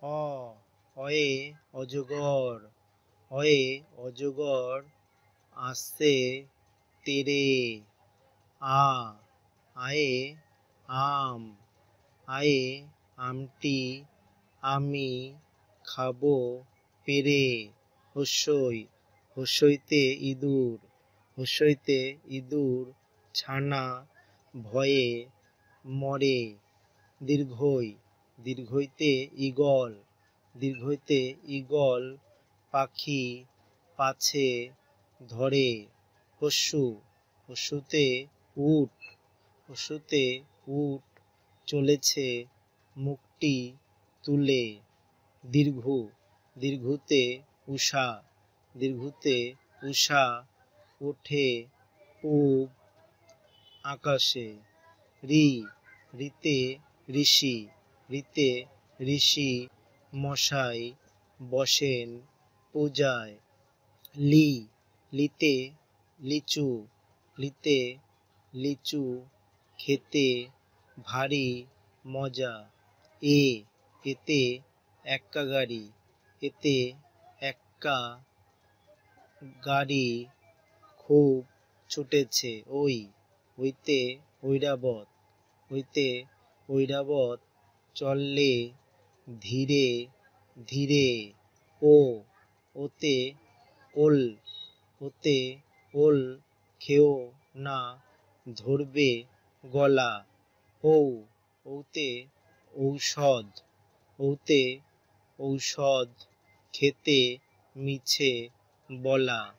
অ অয়ে অজগর, অয়ে অজগর আসছে তেরে। আ আয়ে আম, আয়ে আমটি আমি খাবো পেরে। হস্যই হস্যইতে ইঁদুর, হস্যইতে ইঁদুর ছানা ভয়ে মরে। দীর্ঘই দীর্ঘইতে ঈগল, দীর্ঘইতে ঈগল পাখি পাছে ধরে। হস্যু হস্যুতে উট, হস্যুতে উট চলেছে মুখটি তুলে। দীর্ঘু দীর্ঘুতে উষা, দীর্ঘুতে উষা ওঠে পূব আকাশে। রি রিতে ঋষি, রিতে ঋষি মশাই বসেন পূজায়। লি লিতে লিচু, লিতে লিচু খেতে ভারী মজা। এতে এক্কা গাড়ি, এতে এক্কা গাড়ি খুব ছুটেছে। ওইতে ঐরাবত, ওইতে ঐরাবত চললে ধীরে ধীরে। ওতে ওল, ওতে ওল খেও না ধরবে গলা। ওতে ঔষধ, ওতে ঔষধ খেতে মিছে বলা।